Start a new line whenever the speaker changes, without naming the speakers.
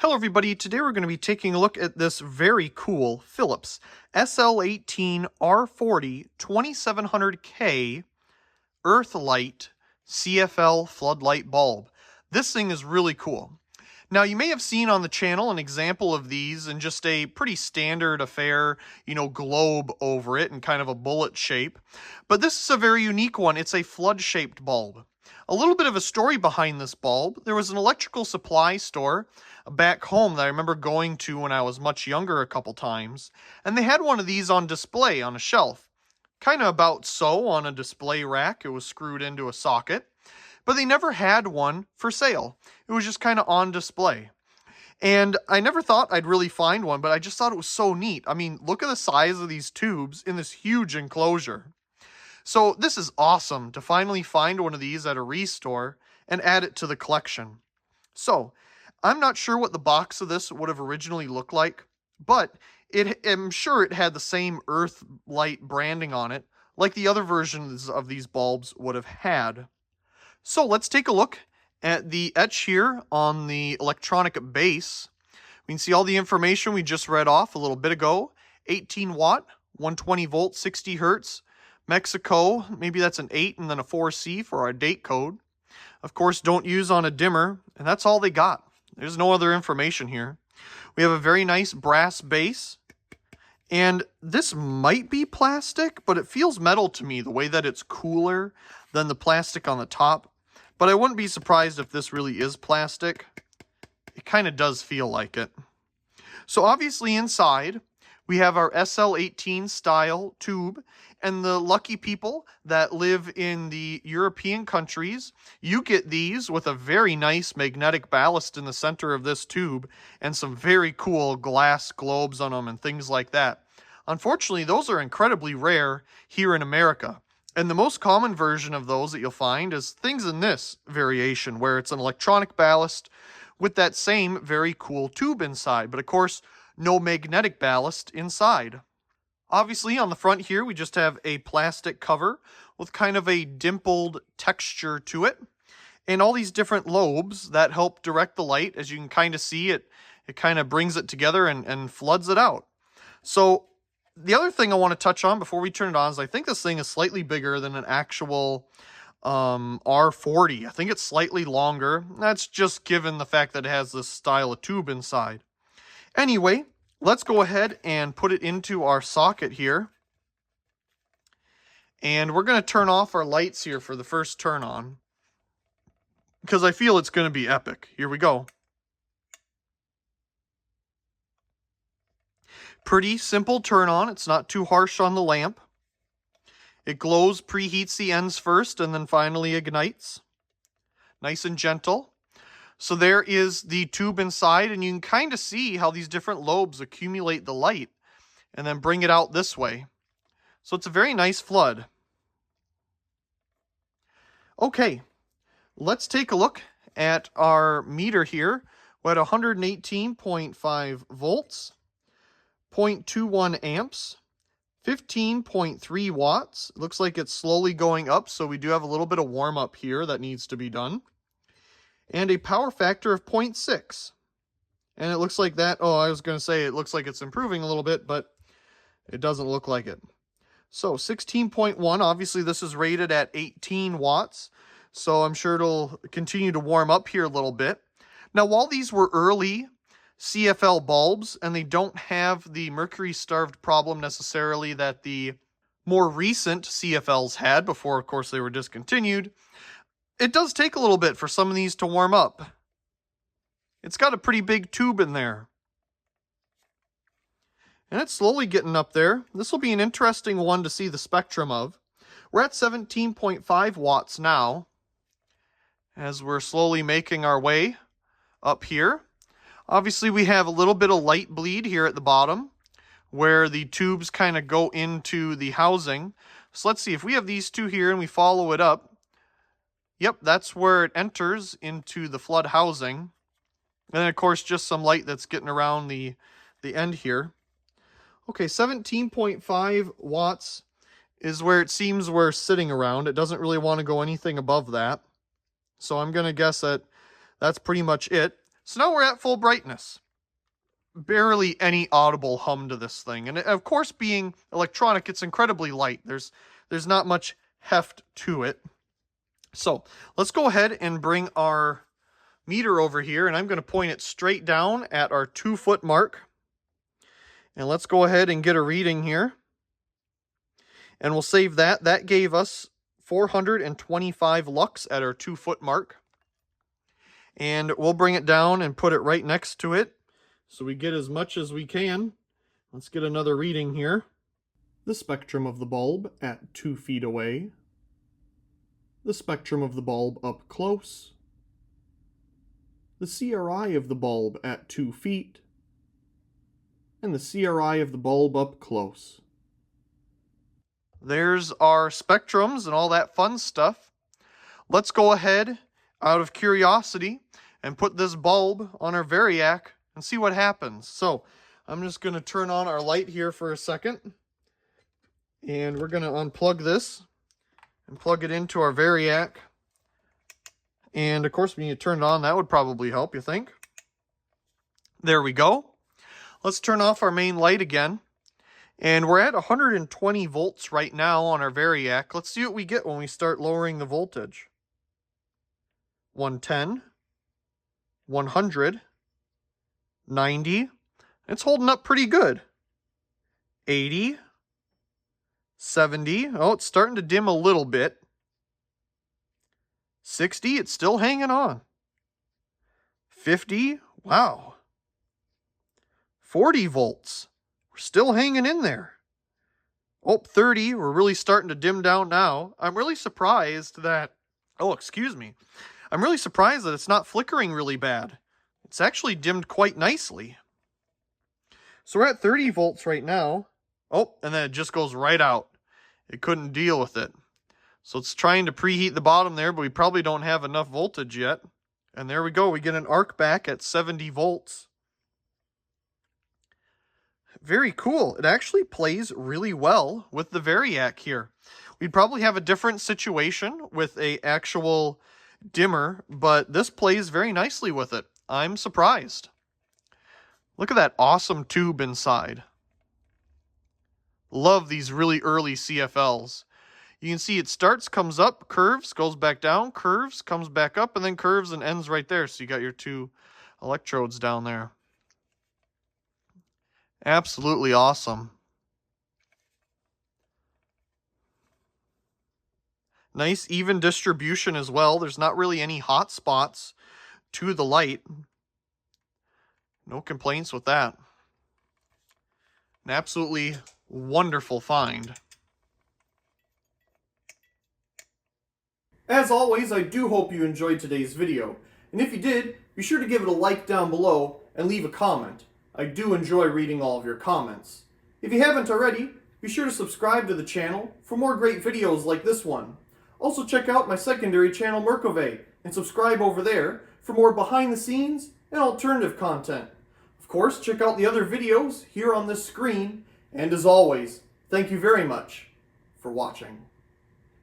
Hello everybody, today we're going to be taking a look at this very cool Philips SL18 R40 2700K Earthlight CFL floodlight bulb. This thing is really cool. Now you may have seen on the channel an example of these in just a pretty standard affair, globe over it and kind of a bullet shape. But this is a very unique one. It's a flood-shaped bulb. A little bit of a story behind this bulb. There was an electrical supply store back home that I remember going to when I was much younger a couple times, and they had one of these on display on a shelf. Kind of about so on a display rack. It was screwed into a socket, but they never had one for sale. It was just kind of on display. And I never thought I'd really find one, but I just thought it was so neat. I mean, look at the size of these tubes in this huge enclosure. So this is awesome to finally find one of these at a restore and add it to the collection. So I'm not sure what the box of this would have originally looked like, but I'm sure it had the same Earthlight branding on it like the other versions of these bulbs would have had. So let's take a look at the etch here on the electronic base. We can see all the information we just read off a little bit ago. 18 watt, 120 volt, 60 hertz. Mexico, maybe that's an 8 and then a 4C for our date code. Of course, don't use on a dimmer, and that's all they got. There's no other information here. We have a very nice brass base, and this might be plastic, but it feels metal to me, the way that it's cooler than the plastic on the top. But I wouldn't be surprised if this really is plastic. It kind of does feel like it. So obviously inside, we have our SL18 style tube, and the lucky people that live in the European countries, you get these with a very nice magnetic ballast in the center of this tube and some very cool glass globes on them and things like that. Unfortunately, those are incredibly rare here in America. And the most common version of those that you'll find is things in this variation, where it's an electronic ballast with that same very cool tube inside. But of course, no magnetic ballast inside. Obviously, on the front here, we just have a plastic cover with kind of a dimpled texture to it. And all these different lobes that help direct the light. As you can kind of see, it kind of brings it together and floods it out. So the other thing I want to touch on before we turn it on is I think this thing is slightly bigger than an actual R40. I think it's slightly longer. That's just given the fact that it has this style of tube inside. Anyway, let's go ahead and put it into our socket here. And we're going to turn off our lights here for the first turn on, because I feel it's going to be epic. Here we go. Pretty simple turn on. It's not too harsh on the lamp. It glows, preheats the ends first, and then finally ignites. Nice and gentle. So there is the tube inside, and you can kind of see how these different lobes accumulate the light and then bring it out this way. So it's a very nice flood. Okay, let's take a look at our meter here. We're at 118.5 volts, 0.21 amps, 15.3 watts. It looks like it's slowly going up, so we do have a little bit of warm up here that needs to be done. And a power factor of 0.6. And it looks like that, I was going to say it looks like it's improving a little bit, but it doesn't look like it. So 16.1, obviously this is rated at 18 watts, so I'm sure it'll continue to warm up here a little bit. Now, while these were early CFL bulbs, and they don't have the mercury-starved problem necessarily that the more recent CFLs had before, of course, they were discontinued, it does take a little bit for some of these to warm up. It's got a pretty big tube in there. And it's slowly getting up there. This will be an interesting one to see the spectrum of. We're at 17.5 watts now, as we're slowly making our way up here. Obviously, we have a little bit of light bleed here at the bottom, where the tubes kind of go into the housing. So let's see, if we have these two here and we follow it up, yep, that's where it enters into the flood housing. And then, of course, just some light that's getting around the end here. Okay, 17.5 watts is where it seems we're sitting around. It doesn't really want to go anything above that. So I'm going to guess that that's pretty much it. So now we're at full brightness. Barely any audible hum to this thing. And of course, being electronic, it's incredibly light. There's not much heft to it. So let's go ahead and bring our meter over here, and I'm going to point it straight down at our 2-foot mark. And let's go ahead and get a reading here. And we'll save that. That gave us 425 lux at our 2-foot mark. And we'll bring it down and put it right next to it so we get as much as we can. Let's get another reading here. The spectrum of the bulb at 2 feet away. The spectrum of the bulb up close. The CRI of the bulb at 2 feet. And the CRI of the bulb up close. There's our spectrums and all that fun stuff. Let's go ahead, out of curiosity, and put this bulb on our Variac and see what happens. So I'm just going to turn on our light here for a second. And we're going to unplug this and plug it into our Variac. And of course, when you turn it on, that would probably help, you think? There we go. Let's turn off our main light again. And we're at 120 volts right now on our Variac. Let's see what we get when we start lowering the voltage. 110, 100, 90. It's holding up pretty good. 80, 70. Oh, it's starting to dim a little bit. 60, it's still hanging on. 50, wow. 40 volts. We're still hanging in there. Oh, 30, we're really starting to dim down now. I'm really surprised that, I'm really surprised that it's not flickering really bad. It's actually dimmed quite nicely. So we're at 30 volts right now. Oh, and then it just goes right out. It couldn't deal with it. So it's trying to preheat the bottom there, but we probably don't have enough voltage yet. And there we go. We get an arc back at 70 volts. Very cool. It actually plays really well with the Variac here. We'd probably have a different situation with a actual dimmer, but this plays very nicely with it. I'm surprised. Look at that awesome tube inside. Love these really early CFLs. You can see it starts, comes up, curves, goes back down, curves, comes back up, and then curves and ends right there. So you got your 2 electrodes down there. Absolutely awesome. Nice even distribution as well. There's not really any hot spots to the light. No complaints with that. An absolutely wonderful find. As always, I do hope you enjoyed today's video. And if you did, be sure to give it a like down below and leave a comment. I do enjoy reading all of your comments. If you haven't already, be sure to subscribe to the channel for more great videos like this one. Also check out my secondary channel Merkove and subscribe over there for more behind the scenes and alternative content. Of course, check out the other videos here on this screen, and as always, thank you very much for watching.